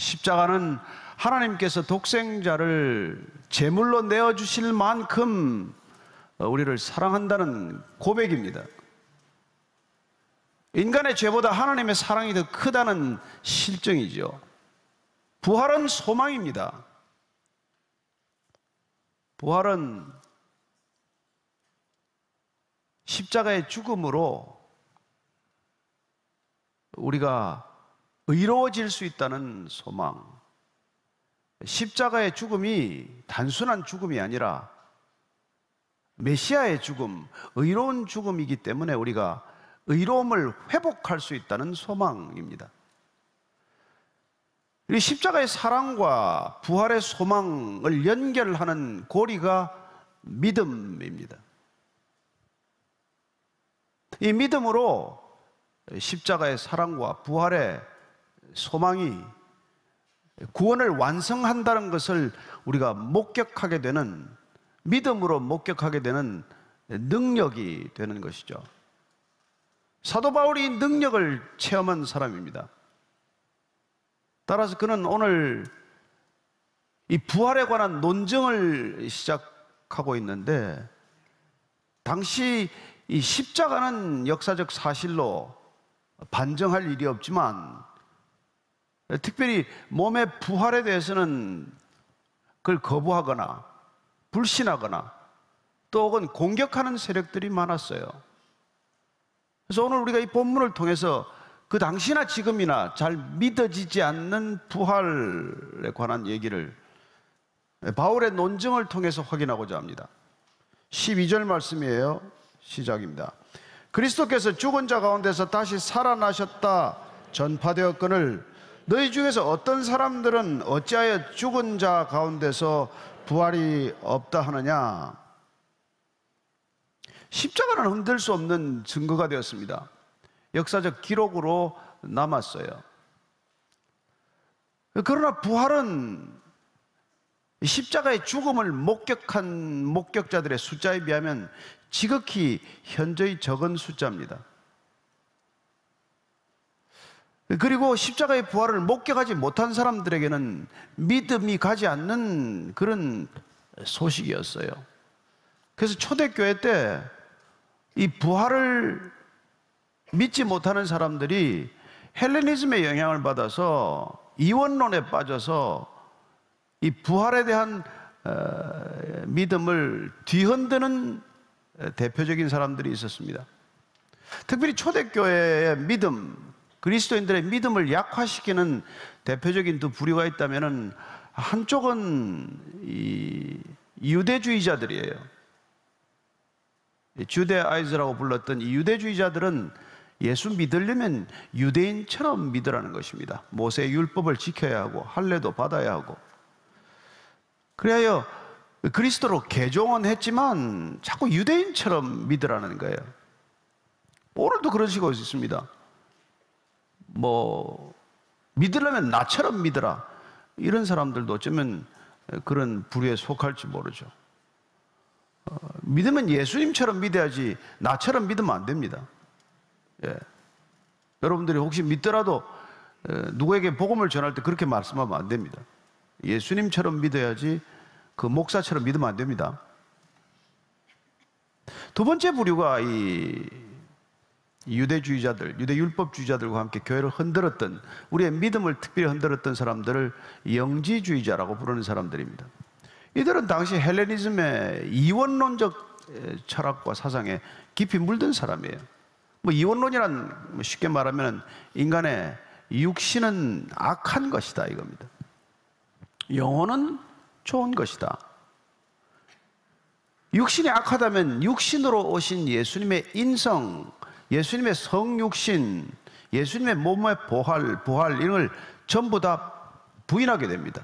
십자가는 하나님께서 독생자를 제물로 내어주실 만큼 우리를 사랑한다는 고백입니다. 인간의 죄보다 하나님의 사랑이 더 크다는 실정이죠. 부활은 소망입니다. 부활은 십자가의 죽음으로 우리가 의로워질 수 있다는 소망. 십자가의 죽음이 단순한 죽음이 아니라 메시아의 죽음, 의로운 죽음이기 때문에 우리가 의로움을 회복할 수 있다는 소망입니다. 이 십자가의 사랑과 부활의 소망을 연결하는 고리가 믿음입니다. 이 믿음으로 십자가의 사랑과 부활의 소망이 구원을 완성한다는 것을 우리가 목격하게 되는, 믿음으로 목격하게 되는 능력이 되는 것이죠. 사도 바울이 능력을 체험한 사람입니다. 따라서 그는 오늘 이 부활에 관한 논증을 시작하고 있는데, 당시 이 십자가는 역사적 사실로 반증할 일이 없지만 특별히 몸의 부활에 대해서는 그걸 거부하거나 불신하거나 또 혹은 공격하는 세력들이 많았어요. 그래서 오늘 우리가 이 본문을 통해서 그 당시나 지금이나 잘 믿어지지 않는 부활에 관한 얘기를 바울의 논증을 통해서 확인하고자 합니다. 12절 말씀이에요. 시작입니다. 그리스도께서 죽은 자 가운데서 다시 살아나셨다 전파되었거늘 너희 중에서 어떤 사람들은 어찌하여 죽은 자 가운데서 부활이 없다 하느냐. 십자가는 흔들 수 없는 증거가 되었습니다. 역사적 기록으로 남았어요. 그러나 부활은 십자가의 죽음을 목격한 목격자들의 숫자에 비하면 지극히 현저히 적은 숫자입니다. 그리고 십자가의 부활을 목격하지 못한 사람들에게는 믿음이 가지 않는 그런 소식이었어요. 그래서 초대교회 때 이 부활을 믿지 못하는 사람들이 헬레니즘의 영향을 받아서 이원론에 빠져서 이 부활에 대한 믿음을 뒤흔드는 대표적인 사람들이 있었습니다. 특별히 초대교회의 믿음, 그리스도인들의 믿음을 약화시키는 대표적인 두 부류가 있다면 한쪽은 이 유대주의자들이에요. 주데아이즈라고 불렀던 이 유대주의자들은 예수 믿으려면 유대인처럼 믿으라는 것입니다. 모세의 율법을 지켜야 하고 할례도 받아야 하고, 그래야 그리스도로 개종은 했지만 자꾸 유대인처럼 믿으라는 거예요. 오늘도 그런 식으로 있습니다. 믿으려면 나처럼 믿으라, 이런 사람들도 어쩌면 그런 부류에 속할지 모르죠. 믿으면 예수님처럼 믿어야지 나처럼 믿으면 안 됩니다. 예. 여러분들이 혹시 믿더라도 누구에게 복음을 전할 때 그렇게 말씀하면 안 됩니다. 예수님처럼 믿어야지 그 목사처럼 믿으면 안 됩니다. 두 번째 부류가 이 유대주의자들, 유대율법주의자들과 함께 교회를 흔들었던, 우리의 믿음을 특별히 흔들었던 사람들을 영지주의자라고 부르는 사람들입니다. 이들은 당시 헬레니즘의 이원론적 철학과 사상에 깊이 물든 사람이에요. 이원론이란 쉽게 말하면 인간의 육신은 악한 것이다 이겁니다. 영혼은 좋은 것이다. 육신이 악하다면 육신으로 오신 예수님의 인성, 예수님의 성육신, 예수님의 몸의 부활 이런 걸 전부 다 부인하게 됩니다.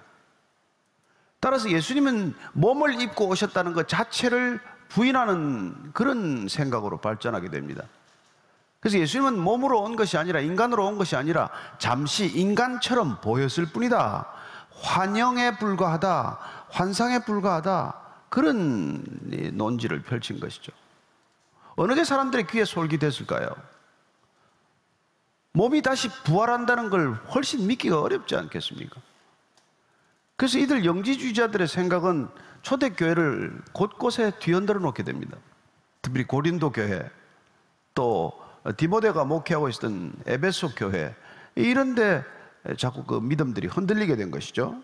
따라서 예수님은 몸을 입고 오셨다는 것 자체를 부인하는 그런 생각으로 발전하게 됩니다. 그래서 예수님은 몸으로 온 것이 아니라, 인간으로 온 것이 아니라 잠시 인간처럼 보였을 뿐이다, 환영에 불과하다, 환상에 불과하다, 그런 논지를 펼친 것이죠. 어느 게 사람들의 귀에 솔깃했을까요? 몸이 다시 부활한다는 걸 훨씬 믿기가 어렵지 않겠습니까? 그래서 이들 영지주의자들의 생각은 초대교회를 곳곳에 뒤흔들어 놓게 됩니다. 특히 고린도 교회, 또 디모데가 목회하고 있었던 에베소 교회, 이런데 자꾸 그 믿음들이 흔들리게 된 것이죠.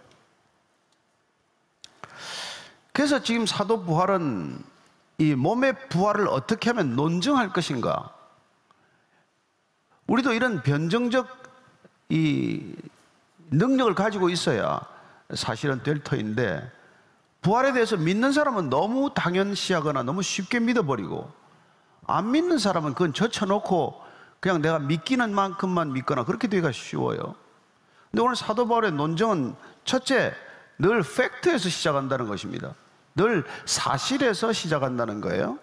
그래서 지금 사도 부활은 이 몸의 부활을 어떻게 하면 논증할 것인가? 우리도 이런 변증적 이 능력을 가지고 있어야 사실은 될 터인데, 부활에 대해서 믿는 사람은 너무 당연시하거나 너무 쉽게 믿어버리고, 안 믿는 사람은 그건 젖혀놓고 그냥 내가 믿기는 만큼만 믿거나 그렇게 되기가 쉬워요. 근데 오늘 사도 바울의 논증은 첫째, 늘 팩트에서 시작한다는 것입니다. 늘 사실에서 시작한다는 거예요.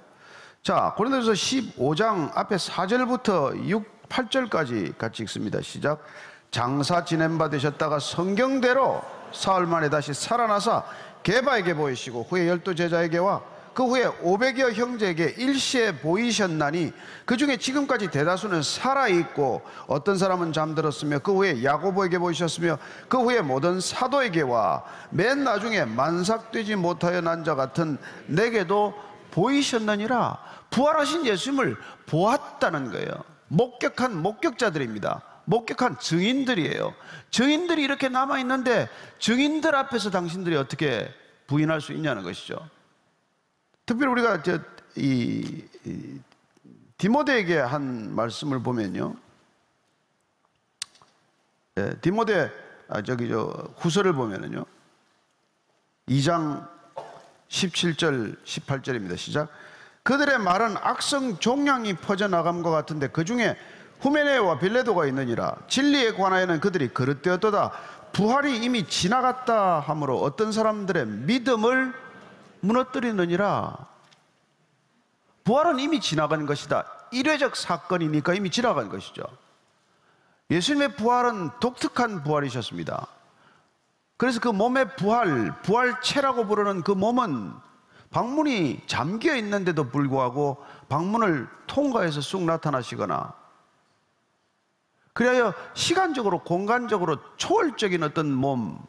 자, 고린도전서 15장 앞에 4절부터 6, 8절까지 같이 읽습니다. 시작. 장사 지낸 바 되셨다가 성경대로 사흘 만에 다시 살아나사 게바에게 보이시고 후에 12 제자에게와 그 후에 500여 형제에게 일시에 보이셨나니 그 중에 지금까지 대다수는 살아있고 어떤 사람은 잠들었으며 그 후에 야고보에게 보이셨으며 그 후에 모든 사도에게와 맨 나중에 만삭되지 못하여 난 자 같은 내게도 보이셨느니라. 부활하신 예수님을 보았다는 거예요. 목격한 목격자들입니다. 목격한 증인들이에요. 증인들이 이렇게 남아있는데 증인들 앞에서 당신들이 어떻게 부인할 수 있냐는 것이죠. 특별히 우리가 디모데에게 한 말씀을 보면요, 디모데 후서를 보면은요, 2장 17절 18절입니다. 시작. 그들의 말은 악성 종양이 퍼져나감과 같은데 그 중에 후메네와 빌레도가 있느니라. 진리에 관하여는 그들이 그릇되었도다. 부활이 이미 지나갔다 하므로 어떤 사람들의 믿음을 무너뜨리느니라. 부활은 이미 지나간 것이다. 일회적 사건이니까 이미 지나간 것이죠. 예수님의 부활은 독특한 부활이셨습니다. 그래서 그 몸의 부활체라고 부르는 그 몸은 방문이 잠겨 있는데도 불구하고 방문을 통과해서 쑥 나타나시거나, 그래야 시간적으로 공간적으로 초월적인 어떤 몸,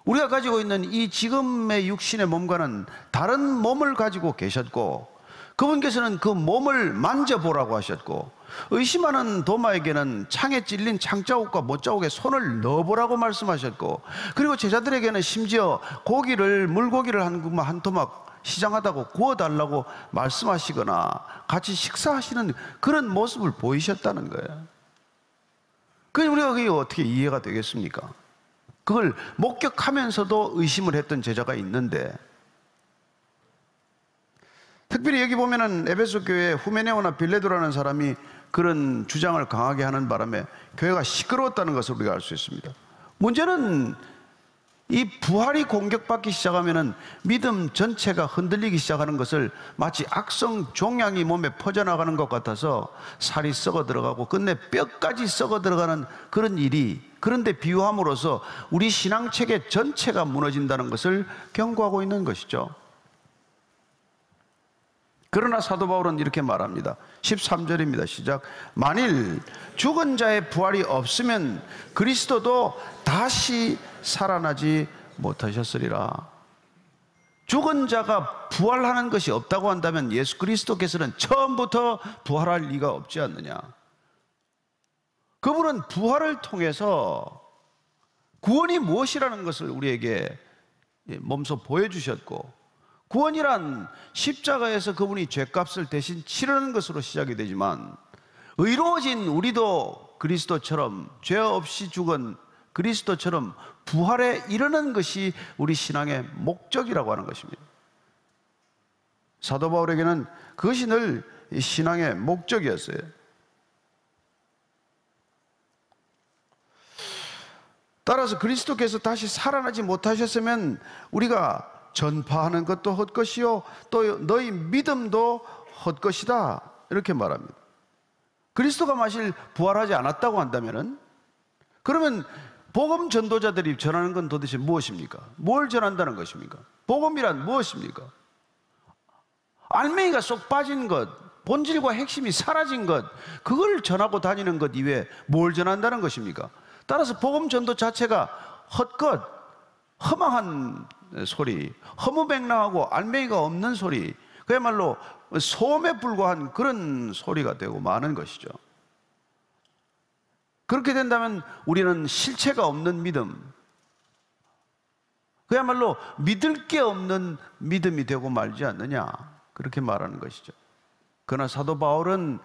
우리가 가지고 있는 이 지금의 육신의 몸과는 다른 몸을 가지고 계셨고, 그분께서는 그 몸을 만져보라고 하셨고, 의심하는 도마에게는 창에 찔린 창자국과 못자국에 손을 넣어보라고 말씀하셨고, 그리고 제자들에게는 심지어 물고기를 한 토막 시장하다고 구워달라고 말씀하시거나 같이 식사하시는 그런 모습을 보이셨다는 거예요. 그게 우리가 그게 어떻게 이해가 되겠습니까? 그걸 목격하면서도 의심을 했던 제자가 있는데, 특별히 여기 보면은 에베소 교회 후메네오나 빌레도라는 사람이 그런 주장을 강하게 하는 바람에 교회가 시끄러웠다는 것을 우리가 알 수 있습니다. 문제는 이 부활이 공격받기 시작하면은 믿음 전체가 흔들리기 시작하는 것을 마치 악성 종양이 몸에 퍼져나가는 것 같아서 살이 썩어 들어가고 끝내 뼈까지 썩어 들어가는 그런 일이, 그런데 비유함으로써 우리 신앙체계 전체가 무너진다는 것을 경고하고 있는 것이죠. 그러나 사도 바울은 이렇게 말합니다. 13절입니다. 시작. 만일 죽은 자의 부활이 없으면 그리스도도 다시 살아나지 못하셨으리라. 죽은 자가 부활하는 것이 없다고 한다면 예수 그리스도께서는 처음부터 부활할 리가 없지 않느냐. 그분은 부활을 통해서 구원이 무엇이라는 것을 우리에게 몸소 보여주셨고, 구원이란 십자가에서 그분이 죄값을 대신 치르는 것으로 시작이 되지만, 의로워진 우리도 그리스도처럼 죄 없이 죽은 그리스도처럼 부활에 이르는 것이 우리 신앙의 목적이라고 하는 것입니다. 사도 바울에게는 그것이 늘 신앙의 목적이었어요. 따라서 그리스도께서 다시 살아나지 못하셨으면 우리가 전파하는 것도 헛것이요 또 너희 믿음도 헛것이다, 이렇게 말합니다. 그리스도가 마실 부활하지 않았다고 한다면은, 그러면 복음 전도자들이 전하는 건 도대체 무엇입니까? 뭘 전한다는 것입니까? 복음이란 무엇입니까? 알맹이가 쏙 빠진 것, 본질과 핵심이 사라진 것, 그걸 전하고 다니는 것 이외에 뭘 전한다는 것입니까? 따라서 복음 전도 자체가 헛것, 허망한 소리, 허무맹랑하고 알맹이가 없는 소리, 그야말로 소음에 불과한 그런 소리가 되고 마는 것이죠. 그렇게 된다면 우리는 실체가 없는 믿음, 그야말로 믿을 게 없는 믿음이 되고 말지 않느냐, 그렇게 말하는 것이죠. 그러나 사도 바울은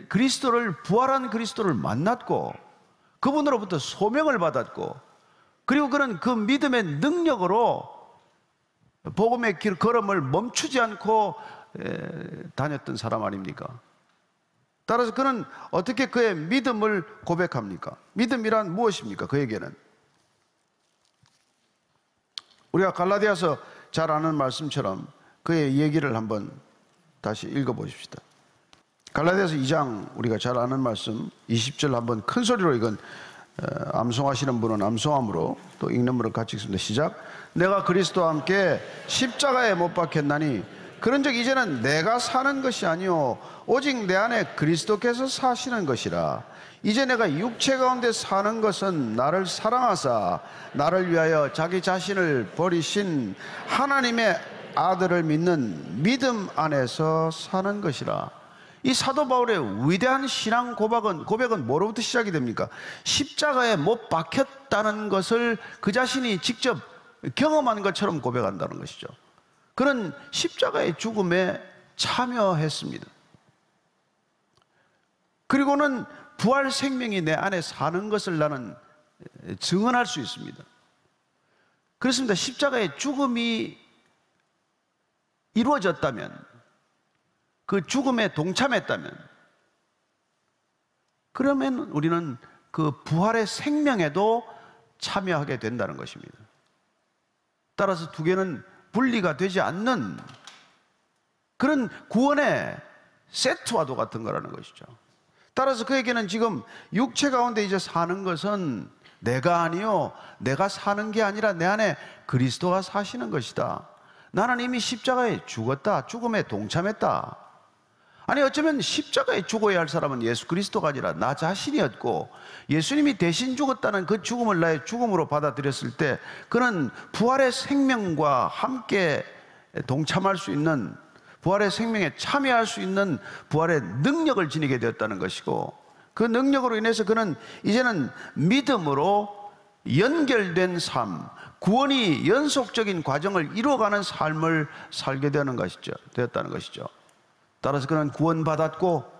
그리스도를, 부활한 그리스도를 만났고 그분으로부터 소명을 받았고, 그리고 그는 그 믿음의 능력으로 복음의 길 걸음을 멈추지 않고 다녔던 사람 아닙니까? 따라서 그는 어떻게 그의 믿음을 고백합니까? 믿음이란 무엇입니까? 그에게는 우리가 갈라디아서 잘 아는 말씀처럼 그의 얘기를 한번 다시 읽어보십시다. 갈라디아서 2장, 우리가 잘 아는 말씀 20절 한번 큰 소리로, 이건 암송하시는 분은 암송함으로, 또 읽는 분은 같이 읽습니다. 시작. 내가 그리스도와 함께 십자가에 못 박혔나니 그런즉 이제는 내가 사는 것이 아니요 오직 내 안에 그리스도께서 사시는 것이라. 이제 내가 육체 가운데 사는 것은 나를 사랑하사 나를 위하여 자기 자신을 버리신 하나님의 아들을 믿는 믿음 안에서 사는 것이라. 이 사도 바울의 위대한 신앙 고백은 뭐로부터 시작이 됩니까? 십자가에 못 박혔다는 것을 그 자신이 직접 경험한 것처럼 고백한다는 것이죠. 그는 십자가의 죽음에 참여했습니다. 그리고는 부활 생명이 내 안에 사는 것을 나는 증언할 수 있습니다. 그렇습니다. 십자가의 죽음이 이루어졌다면, 그 죽음에 동참했다면, 그러면 우리는 그 부활의 생명에도 참여하게 된다는 것입니다. 따라서 두 개는 분리가 되지 않는 그런 구원의 세트와도 같은 거라는 것이죠. 따라서 그에게는 지금 육체 가운데 이제 사는 것은 내가 아니요 내가 사는 게 아니라 내 안에 그리스도가 사시는 것이다. 나는 이미 십자가에 죽었다. 죽음에 동참했다. 아니, 어쩌면 십자가에 죽어야 할 사람은 예수 그리스도가 아니라 나 자신이었고, 예수님이 대신 죽었다는 그 죽음을 나의 죽음으로 받아들였을 때 그는 부활의 생명과 함께 동참할 수 있는, 부활의 생명에 참여할 수 있는 부활의 능력을 지니게 되었다는 것이고, 그 능력으로 인해서 그는 이제는 믿음으로 연결된 삶, 구원이 연속적인 과정을 이루어가는 삶을 살게 되었다는 것이죠. 따라서 그는 구원받았고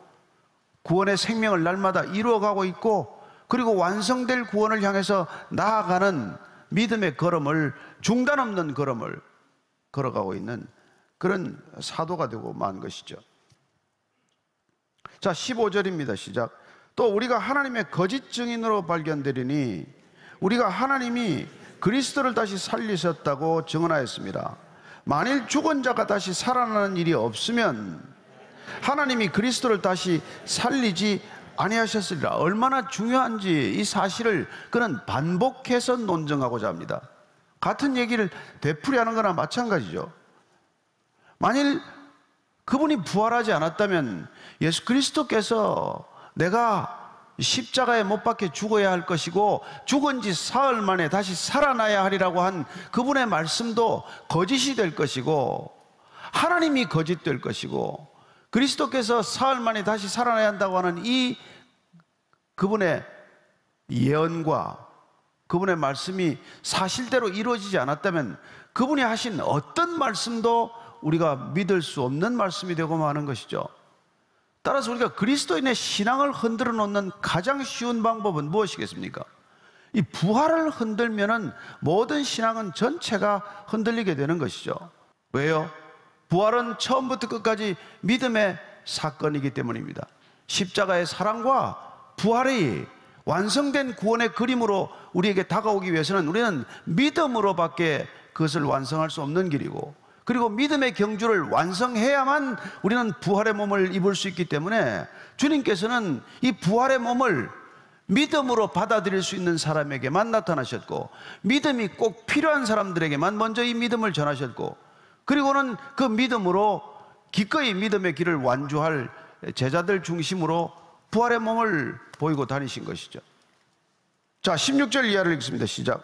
구원의 생명을 날마다 이루어가고 있고, 그리고 완성될 구원을 향해서 나아가는 믿음의 걸음을, 중단 없는 걸음을 걸어가고 있는 그런 사도가 되고 만 것이죠. 자, 15절입니다. 시작. 또 우리가 하나님의 거짓 증인으로 발견되리니 우리가 하나님이 그리스도를 다시 살리셨다고 증언하였습니다. 만일 죽은 자가 다시 살아나는 일이 없으면 하나님이 그리스도를 다시 살리지 아니하셨으리라. 얼마나 중요한지 이 사실을 그는 반복해서 논증하고자 합니다. 같은 얘기를 되풀이하는 거나 마찬가지죠. 만일 그분이 부활하지 않았다면 예수 그리스도께서 내가 십자가에 못 박혀 죽어야 할 것이고 죽은 지 사흘 만에 다시 살아나야 하리라고 한 그분의 말씀도 거짓이 될 것이고, 하나님이 거짓될 것이고, 그리스도께서 사흘 만에 다시 살아나야 한다고 하는 이 그분의 예언과 그분의 말씀이 사실대로 이루어지지 않았다면 그분이 하신 어떤 말씀도 우리가 믿을 수 없는 말씀이 되고 마는 것이죠. 따라서 우리가 그리스도인의 신앙을 흔들어 놓는 가장 쉬운 방법은 무엇이겠습니까? 이 부활을 흔들면은 모든 신앙은 전체가 흔들리게 되는 것이죠. 왜요? 부활은 처음부터 끝까지 믿음의 사건이기 때문입니다. 십자가의 사랑과 부활이 완성된 구원의 그림으로 우리에게 다가오기 위해서는 우리는 믿음으로밖에 그것을 완성할 수 없는 길이고, 그리고 믿음의 경주를 완성해야만 우리는 부활의 몸을 입을 수 있기 때문에 주님께서는 이 부활의 몸을 믿음으로 받아들일 수 있는 사람에게만 나타나셨고, 믿음이 꼭 필요한 사람들에게만 먼저 이 믿음을 전하셨고, 그리고는 그 믿음으로 기꺼이 믿음의 길을 완주할 제자들 중심으로 부활의 몸을 보이고 다니신 것이죠. 자, 16절 이하를 읽습니다. 시작.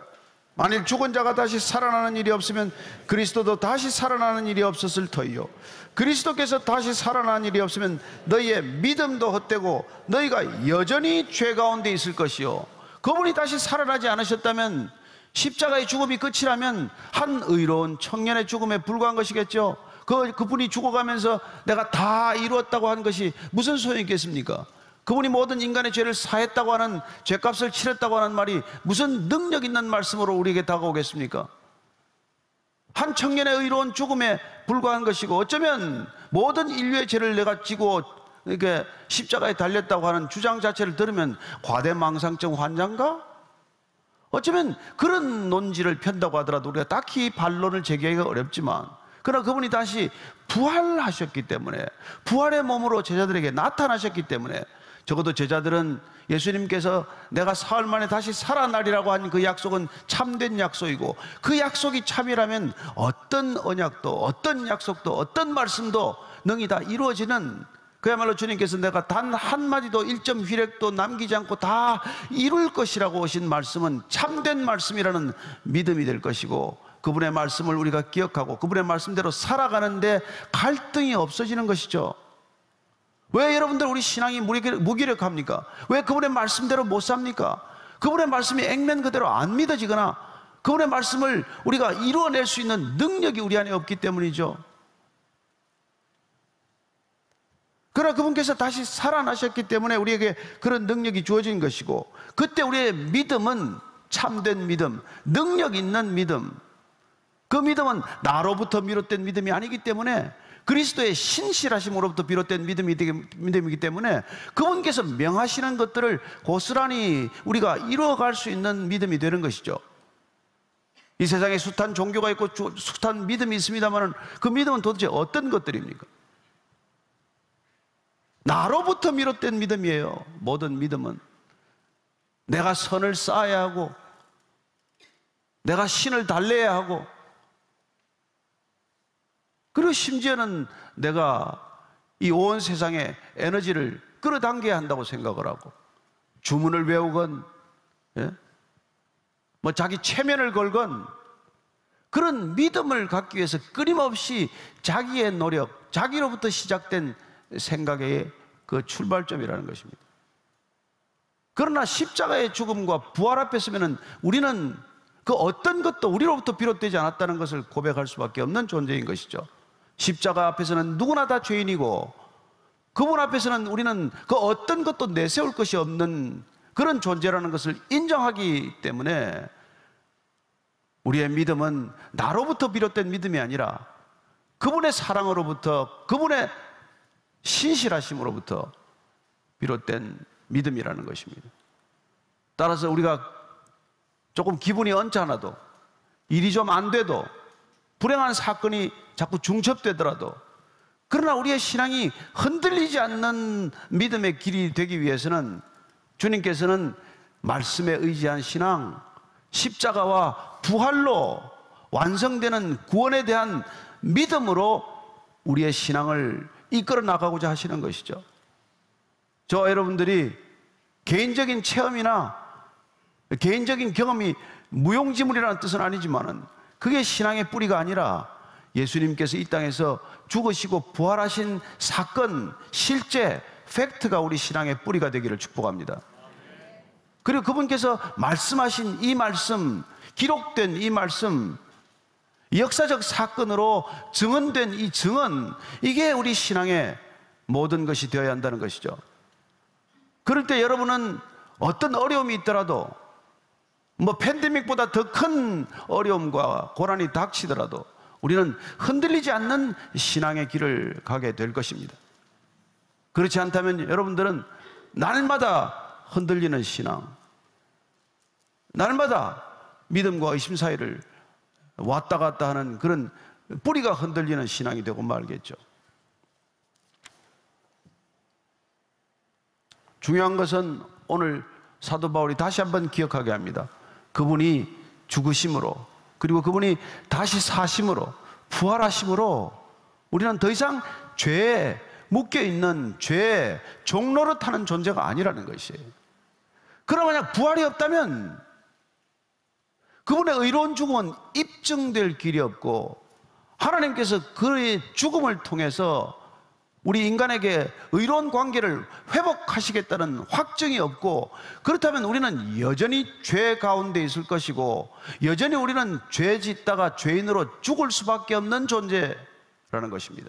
만일 죽은 자가 다시 살아나는 일이 없으면 그리스도도 다시 살아나는 일이 없었을 터이요 그리스도께서 다시 살아나는 일이 없으면 너희의 믿음도 헛되고 너희가 여전히 죄 가운데 있을 것이요 그분이 다시 살아나지 않으셨다면 십자가의 죽음이 끝이라면 한 의로운 청년의 죽음에 불과한 것이겠죠. 그분이 죽어가면서 내가 다 이루었다고 하는 것이 무슨 소용이 있겠습니까? 그분이 모든 인간의 죄를 사했다고 하는, 죄값을 치렀다고 하는 말이 무슨 능력 있는 말씀으로 우리에게 다가오겠습니까? 한 청년의 의로운 죽음에 불과한 것이고, 어쩌면 모든 인류의 죄를 내가 지고 이렇게 십자가에 달렸다고 하는 주장 자체를 들으면 과대망상증 환자인가? 어쩌면 그런 논지를 편다고 하더라도 우리가 딱히 반론을 제기하기가 어렵지만, 그러나 그분이 다시 부활하셨기 때문에, 부활의 몸으로 제자들에게 나타나셨기 때문에, 적어도 제자들은 예수님께서 내가 사흘 만에 다시 살아나리라고 한 그 약속은 참된 약속이고, 그 약속이 참이라면 어떤 언약도, 어떤 약속도, 어떤 말씀도 능히 다 이루어지는, 그야말로 주님께서 내가 단 한마디도 1점 휘력도 남기지 않고 다 이룰 것이라고 하신 말씀은 참된 말씀이라는 믿음이 될 것이고, 그분의 말씀을 우리가 기억하고 그분의 말씀대로 살아가는데 갈등이 없어지는 것이죠. 왜 여러분들 우리 신앙이 무기력합니까? 왜 그분의 말씀대로 못 삽니까? 그분의 말씀이 액면 그대로 안 믿어지거나 그분의 말씀을 우리가 이루어낼 수 있는 능력이 우리 안에 없기 때문이죠. 그러나 그분께서 다시 살아나셨기 때문에 우리에게 그런 능력이 주어진 것이고, 그때 우리의 믿음은 참된 믿음, 능력 있는 믿음, 그 믿음은 나로부터 비롯된 믿음이 아니기 때문에, 그리스도의 신실하심으로부터 비롯된 믿음이기 때문에 그분께서 명하시는 것들을 고스란히 우리가 이루어갈 수 있는 믿음이 되는 것이죠. 이 세상에 숱한 종교가 있고 숱한 믿음이 있습니다만, 그 믿음은 도대체 어떤 것들입니까? 나로부터 비롯된 믿음이에요. 모든 믿음은 내가 선을 쌓아야 하고, 내가 신을 달래야 하고, 그리고 심지어는 내가 이 온 세상의 에너지를 끌어당겨야 한다고 생각을 하고, 주문을 외우건, 뭐 자기 체면을 걸건, 그런 믿음을 갖기 위해서 끊임없이 자기의 노력, 자기로부터 시작된 생각의 그 출발점이라는 것입니다. 그러나 십자가의 죽음과 부활 앞에 서면은 우리는 그 어떤 것도 우리로부터 비롯되지 않았다는 것을 고백할 수밖에 없는 존재인 것이죠. 십자가 앞에서는 누구나 다 죄인이고, 그분 앞에서는 우리는 그 어떤 것도 내세울 것이 없는 그런 존재라는 것을 인정하기 때문에 우리의 믿음은 나로부터 비롯된 믿음이 아니라 그분의 사랑으로부터, 그분의 신실하심으로부터 비롯된 믿음이라는 것입니다. 따라서 우리가 조금 기분이 언짢아도, 일이 좀 안 돼도, 불행한 사건이 자꾸 중첩되더라도, 그러나 우리의 신앙이 흔들리지 않는 믿음의 길이 되기 위해서는 주님께서는 말씀에 의지한 신앙, 십자가와 부활로 완성되는 구원에 대한 믿음으로 우리의 신앙을 이끌어 나가고자 하시는 것이죠. 저와 여러분들이 개인적인 체험이나 개인적인 경험이 무용지물이라는 뜻은 아니지만은, 그게 신앙의 뿌리가 아니라 예수님께서 이 땅에서 죽으시고 부활하신 사건, 실제 팩트가 우리 신앙의 뿌리가 되기를 축복합니다. 그리고 그분께서 말씀하신 이 말씀, 기록된 이 말씀, 역사적 사건으로 증언된 이 증언, 이게 우리 신앙의 모든 것이 되어야 한다는 것이죠. 그럴 때 여러분은 어떤 어려움이 있더라도, 뭐 팬데믹보다 더 큰 어려움과 고난이 닥치더라도 우리는 흔들리지 않는 신앙의 길을 가게 될 것입니다. 그렇지 않다면 여러분들은 날마다 흔들리는 신앙, 날마다 믿음과 의심 사이를 왔다 갔다 하는 그런 뿌리가 흔들리는 신앙이 되고 말겠죠. 중요한 것은 오늘 사도 바울이 다시 한번 기억하게 합니다. 그분이 죽으심으로, 그리고 그분이 다시 사심으로, 부활하심으로 우리는 더 이상 죄에 묶여있는, 죄의 종로로 타는 존재가 아니라는 것이에요. 그럼 만약 부활이 없다면 그분의 의로운 죽음은 입증될 길이 없고 하나님께서 그의 죽음을 통해서 우리 인간에게 의로운 관계를 회복하시겠다는 확증이 없고, 그렇다면 우리는 여전히 죄 가운데 있을 것이고 여전히 우리는 죄 짓다가 죄인으로 죽을 수밖에 없는 존재라는 것입니다.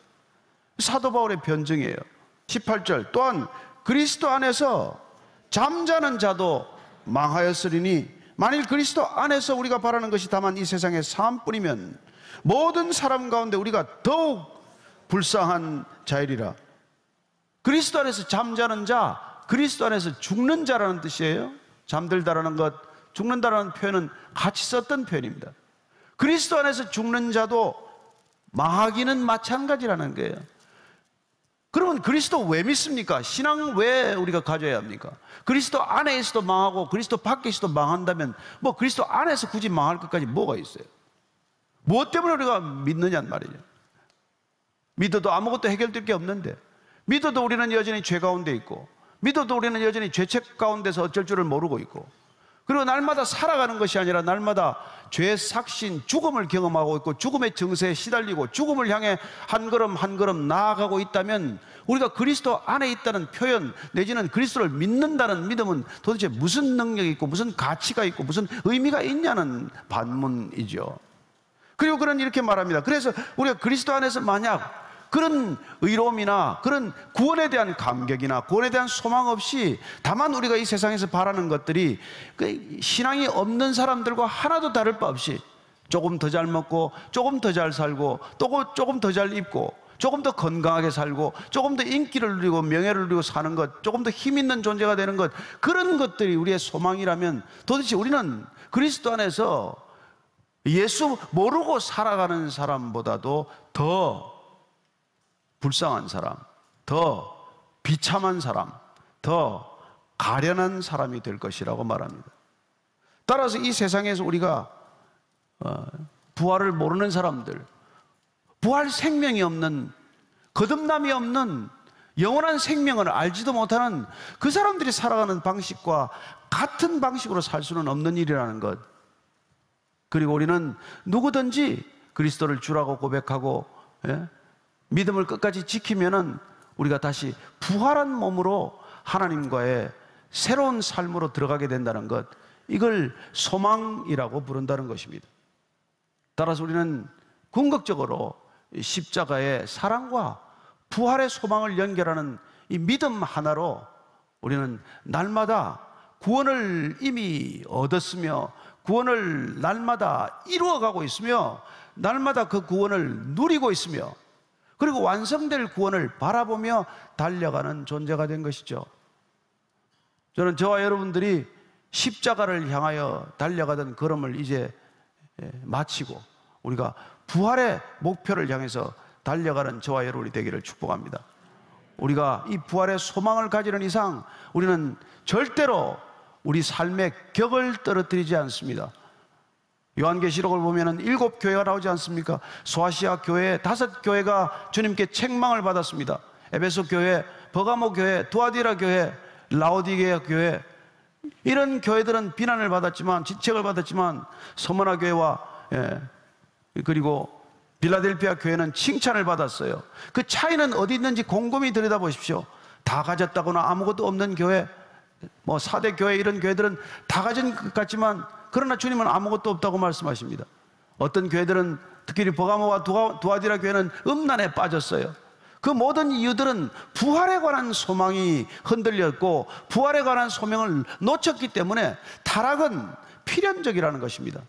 사도 바울의 변증이에요. 18절, 또한 그리스도 안에서 잠자는 자도 망하였으리니 만일 그리스도 안에서 우리가 바라는 것이 다만 이 세상의 삶뿐이면 모든 사람 가운데 우리가 더욱 불쌍한 자이리라. 그리스도 안에서 잠자는 자, 그리스도 안에서 죽는 자라는 뜻이에요. 잠들다라는 것, 죽는다라는 표현은 같이 썼던 표현입니다. 그리스도 안에서 죽는 자도 망하기는 마찬가지라는 거예요. 그러면 그리스도 왜 믿습니까? 신앙 왜 우리가 가져야 합니까? 그리스도 안에 있어도 망하고 그리스도 밖에 있어도 망한다면 뭐 그리스도 안에서 굳이 망할 것까지 뭐가 있어요? 무엇 때문에 우리가 믿느냐는 말이죠. 믿어도 아무것도 해결될 게 없는데, 믿어도 우리는 여전히 죄 가운데 있고, 믿어도 우리는 여전히 죄책 가운데서 어쩔 줄을 모르고 있고, 그리고 날마다 살아가는 것이 아니라 날마다 죄의 삭신, 죽음을 경험하고 있고 죽음의 정세에 시달리고 죽음을 향해 한 걸음 한 걸음 나아가고 있다면 우리가 그리스도 안에 있다는 표현 내지는 그리스도를 믿는다는 믿음은 도대체 무슨 능력이 있고 무슨 가치가 있고 무슨 의미가 있냐는 반문이죠. 그리고 그는 이렇게 말합니다. 그래서 우리가 그리스도 안에서 만약 그런 의로움이나 그런 구원에 대한 감격이나 구원에 대한 소망 없이 다만 우리가 이 세상에서 바라는 것들이 그 신앙이 없는 사람들과 하나도 다를 바 없이 조금 더 잘 먹고 조금 더 잘 살고 또 조금 더 잘 입고 조금 더 건강하게 살고 조금 더 인기를 누리고 명예를 누리고 사는 것, 조금 더 힘 있는 존재가 되는 것, 그런 것들이 우리의 소망이라면 도대체 우리는 그리스도 안에서 예수 모르고 살아가는 사람보다도 더 불쌍한 사람, 더 비참한 사람, 더 가련한 사람이 될 것이라고 말합니다. 따라서 이 세상에서 우리가 부활을 모르는 사람들, 부활 생명이 없는, 거듭남이 없는 영원한 생명을 알지도 못하는 그 사람들이 살아가는 방식과 같은 방식으로 살 수는 없는 일이라는 것. 그리고 우리는 누구든지 그리스도를 주라고 고백하고 믿음을 끝까지 지키면은 우리가 다시 부활한 몸으로 하나님과의 새로운 삶으로 들어가게 된다는 것, 이걸 소망이라고 부른다는 것입니다. 따라서 우리는 궁극적으로 십자가의 사랑과 부활의 소망을 연결하는 이 믿음 하나로 우리는 날마다 구원을 이미 얻었으며 구원을 날마다 이루어가고 있으며 날마다 그 구원을 누리고 있으며 그리고 완성될 구원을 바라보며 달려가는 존재가 된 것이죠. 저는 저와 여러분들이 십자가를 향하여 달려가던 걸음을 이제 마치고 우리가 부활의 목표를 향해서 달려가는 저와 여러분이 되기를 축복합니다. 우리가 이 부활의 소망을 가지는 이상 우리는 절대로 우리 삶의 격을 떨어뜨리지 않습니다. 요한계시록을 보면은 7교회가 나오지 않습니까? 소아시아 교회 5교회가 주님께 책망을 받았습니다. 에베소 교회, 버가모 교회, 두아디라 교회, 라오디게아 교회, 이런 교회들은 비난을 받았지만, 지책을 받았지만 서머나 교회와 그리고 빌라델피아 교회는 칭찬을 받았어요. 그 차이는 어디 있는지 곰곰이 들여다보십시오. 다 가졌다거나 아무것도 없는 교회, 뭐 4대 교회, 이런 교회들은 다 가진 것 같지만 그러나 주님은 아무것도 없다고 말씀하십니다. 어떤 교회들은 특히 버가모와 두아디라 교회는 음란에 빠졌어요. 그 모든 이유들은 부활에 관한 소망이 흔들렸고 부활에 관한 소명을 놓쳤기 때문에 타락은 필연적이라는 것입니다.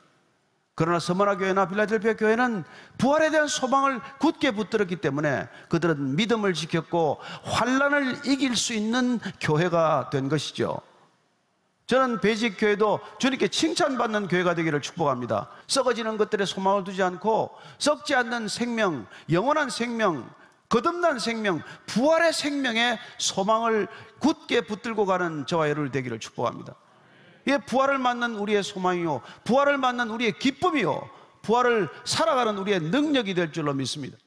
그러나 서머나 교회나 빌라델피아 교회는 부활에 대한 소망을 굳게 붙들었기 때문에 그들은 믿음을 지켰고 환난을 이길 수 있는 교회가 된 것이죠. 저는 배직교회도 주님께 칭찬받는 교회가 되기를 축복합니다. 썩어지는 것들에 소망을 두지 않고 썩지 않는 생명, 영원한 생명, 거듭난 생명, 부활의 생명에 소망을 굳게 붙들고 가는 저와 여러분이 되기를 축복합니다. 이게 부활을 맞는 우리의 소망이요, 부활을 맞는 우리의 기쁨이요, 부활을 살아가는 우리의 능력이 될 줄로 믿습니다.